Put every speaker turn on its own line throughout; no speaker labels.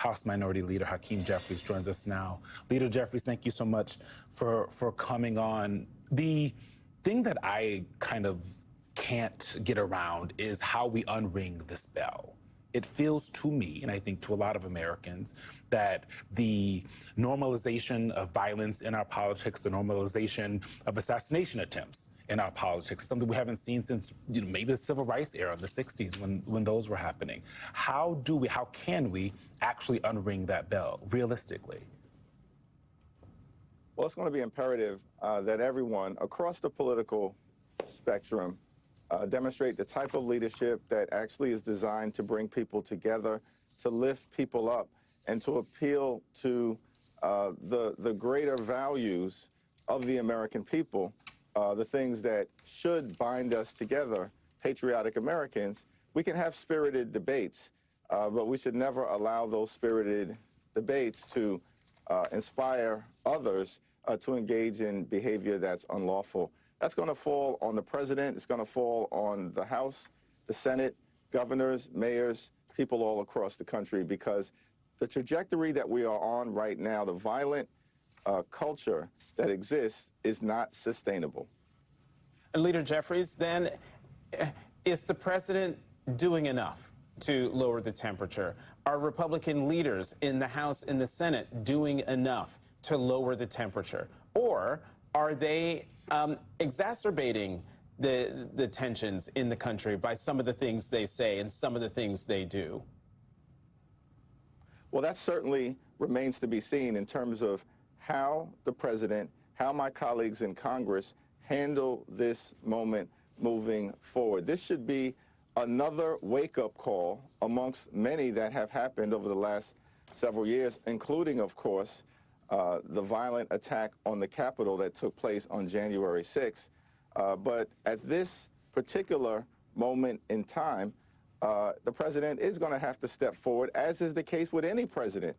House Minority Leader Hakeem Jeffries joins us now. Leader Jeffries, thank you so much for coming on. The thing that I kind of can't get around is how we unring this bell. It feels to me, and I think to a lot of Americans, that the normalization of violence in our politics, the normalization of assassination attempts in our politics, is something we haven't seen since maybe the civil rights era, the 60s, when those were happening. How can we actually unring that bell realistically?
Well, it's going to be imperative that everyone across the political spectrum demonstrate the type of leadership that actually is designed to bring people together, to lift people up, and to appeal to the greater values of the American people, the things that should bind us together, patriotic Americans. We can have spirited debates, but we should never allow those spirited debates to inspire others to engage in behavior that's unlawful. That's going to fall on the president. It's going to fall on the House, the Senate, governors, mayors, people all across the country, because the trajectory that we are on right now, the violent culture that exists, is not sustainable.
And Leader Jeffries, then, is the president doing enough to lower the temperature? Are Republican leaders in the House and the Senate doing enough to lower the temperature? Or are they exacerbating the tensions in the country by some of the things they say and some of the things they do?
Well, that certainly remains to be seen in terms of how the president, how my colleagues in Congress handle this moment moving forward. This should be another wake-up call amongst many that have happened over the last several years, including, of course, the violent attack on the Capitol that took place on January 6th. But at this particular moment in time, the president is going to have to step forward, as is the case with any president,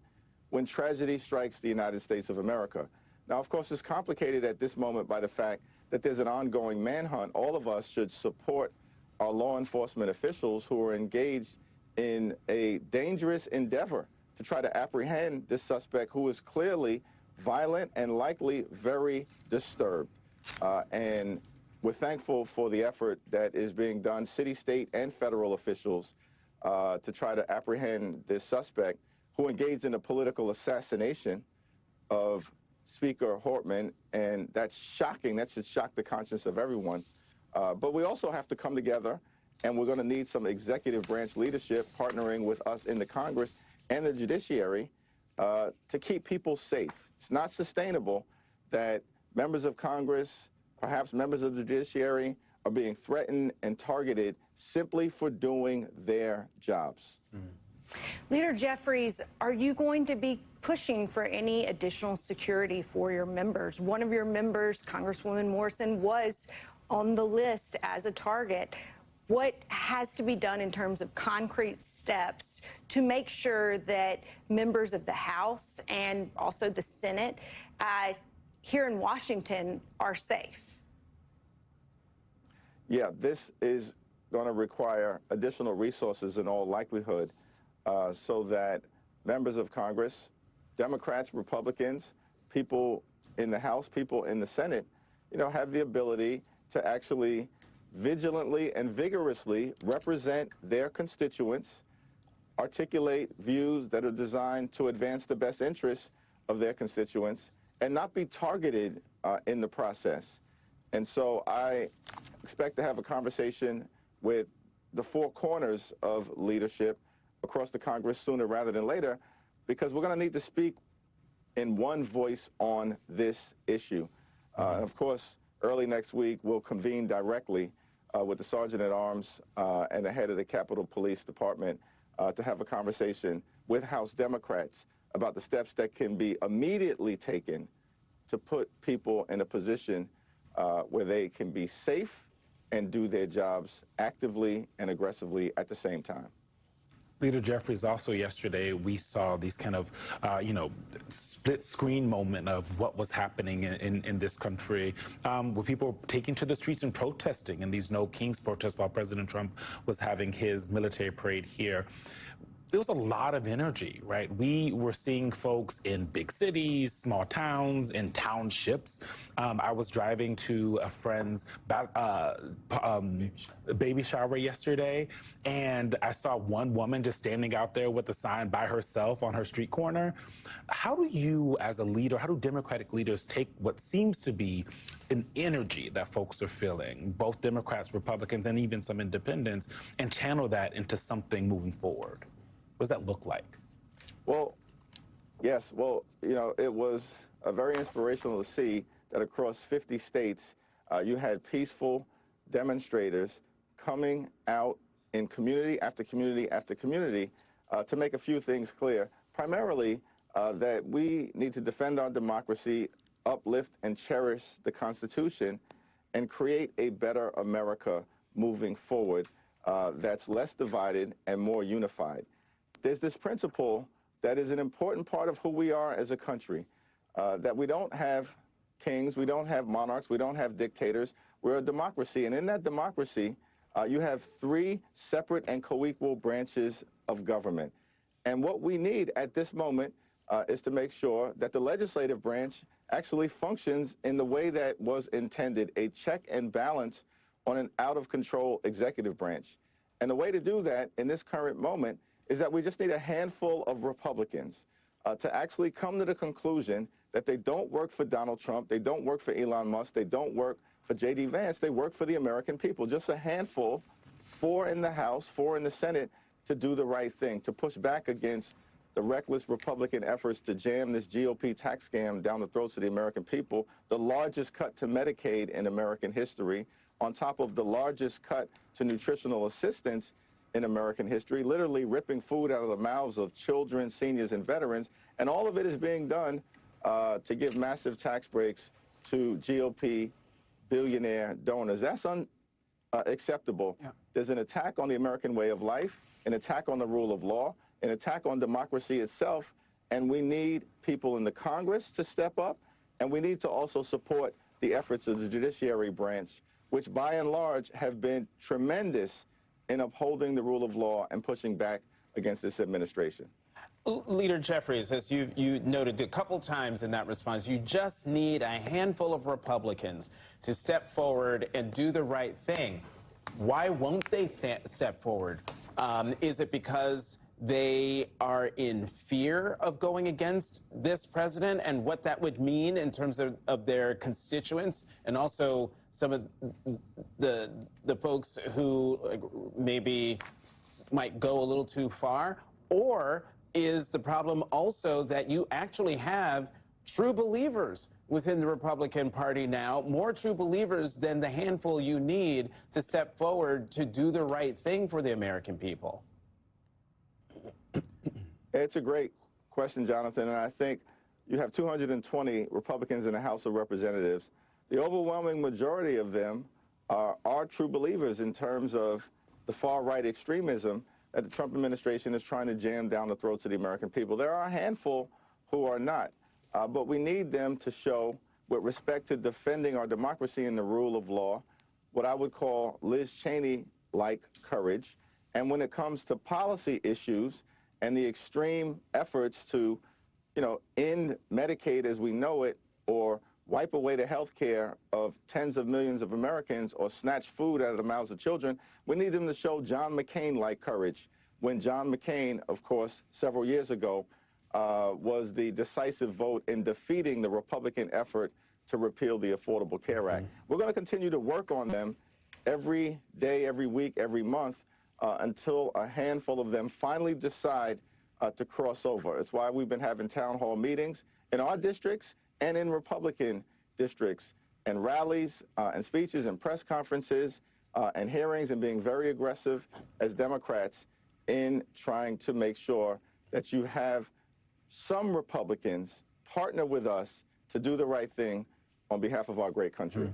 when tragedy strikes the United States of America. Now, of course, it's complicated at this moment by the fact that there's an ongoing manhunt. All of us should support our law enforcement officials who are engaged in a dangerous endeavor to try to apprehend this suspect, who is clearly violent and likely very disturbed. And we're thankful for the effort that is being done, city, state, and federal officials, to try to apprehend this suspect who engaged in a political assassination of Speaker Hortman. And that's shocking. That should shock the conscience of everyone. But we also have to come together, and we're going to need some executive branch leadership partnering with us in the Congress and the judiciary to keep people safe. It's not sustainable that members of Congress, perhaps members of the judiciary, are being threatened and targeted simply for doing their jobs.
Leader Jeffries, are you going to be pushing for any additional security for your members? One of your members, Congresswoman Morrison, was on the list as a target. What has to be done in terms of concrete steps to make sure that members of the House and also the Senate here in Washington are safe?
Yeah, this is going to require additional resources in all likelihood, so that members of Congress, Democrats, Republicans, people in the House, people in the Senate, have the ability to actually vigilantly and vigorously represent their constituents, articulate views that are designed to advance the best interests of their constituents, and not be targeted in the process. And so I expect to have a conversation with the four corners of leadership across the Congress sooner rather than later, because we're going to need to speak in one voice on this issue. Of course, early next week, we'll convene directly with the Sergeant-at-Arms and the head of the Capitol Police Department to have a conversation with House Democrats about the steps that can be immediately taken to put people in a position where they can be safe and do their jobs actively and aggressively at the same time.
Leader Jeffries, also yesterday we saw these kind of, split screen moment of what was happening in this country, with people taking to the streets and protesting in these No Kings protests while President Trump was having his military parade here. there was a lot of energy, right? We were seeing folks in big cities, small towns, in townships. I was driving to a friend's baby shower yesterday, and I saw one woman just standing out there with a sign by herself on her street corner. How do you, as a leader, how do Democratic leaders take what seems to be an energy that folks are feeling, both Democrats, Republicans, and even some independents, and channel that into something moving forward? What does that look like?
Well, yes. Well, it was very inspirational to see that across 50 states, you had peaceful demonstrators coming out in community after community after community to make a few things clear. Primarily, that we need to defend our democracy, uplift and cherish the Constitution, and create a better America moving forward that's less divided and more unified. There's this principle that is an important part of who we are as a country, that we don't have kings, we don't have monarchs, we don't have dictators. We're a democracy, and in that democracy, you have three separate and co-equal branches of government. And what we need at this moment is to make sure that the legislative branch actually functions in the way that was intended, a check and balance on an out-of-control executive branch. And the way to do that in this current moment is that we just need a handful of Republicans to actually come to the conclusion that they don't work for Donald Trump, they don't work for Elon Musk, they don't work for J.D. Vance, they work for the American people. Just a handful, 4 in the House, 4 in the Senate, to do the right thing, to push back against the reckless Republican efforts to jam this GOP tax scam down the throats of the American people, the largest cut to Medicaid in American history, on top of the largest cut to nutritional assistance in American history, literally ripping food out of the mouths of children, seniors, and veterans. And all of it is being done to give massive tax breaks to GOP billionaire donors. That's unacceptable. Yeah. There's an attack on the American way of life, an attack on the rule of law, an attack on democracy itself, and we need people in the Congress to step up, and we need to also support the efforts of the judiciary branch, which by and large have been tremendous in upholding the rule of law and pushing back against this administration.
Leader Jeffries, as you noted a couple times in that response, you just need a handful of Republicans to step forward and do the right thing. Why won't they step forward? Is it because they are in fear of going against this president and what that would mean in terms of their constituents, and also some of the folks who maybe might go a little too far? Or is the problem also that you actually have true believers within the Republican Party now, more true believers than the handful you need to step forward to do the right thing for the American people?
It's a great question, Jonathan, and I think you have 220 Republicans in the House of Representatives. The overwhelming majority of them are true believers in terms of the far-right extremism that the Trump administration is trying to jam down the throats of the American people. There are a handful who are not, but we need them to show, with respect to defending our democracy and the rule of law, what I would call Liz Cheney-like courage. And when it comes to policy issues and the extreme efforts to, end Medicaid as we know it, or wipe away the health care of tens of millions of Americans, or snatch food out of the mouths of children, we need them to show John McCain-like courage. When John McCain, of course, several years ago, was the decisive vote in defeating the Republican effort to repeal the Affordable Care Act. We're going to continue to work on them every day, every week, every month, until a handful of them finally decide to cross over. It's why we've been having town hall meetings in our districts and in Republican districts, and rallies and speeches and press conferences and hearings, and being very aggressive as Democrats in trying to make sure that you have some Republicans partner with us to do the right thing on behalf of our great country.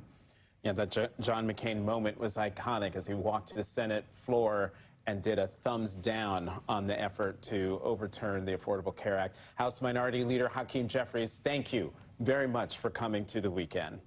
Yeah, that John McCain moment was iconic as he walked to the Senate floor and did a thumbs down on the effort to overturn the Affordable Care Act. House Minority Leader Hakeem Jeffries, thank you very much for coming to the weekend.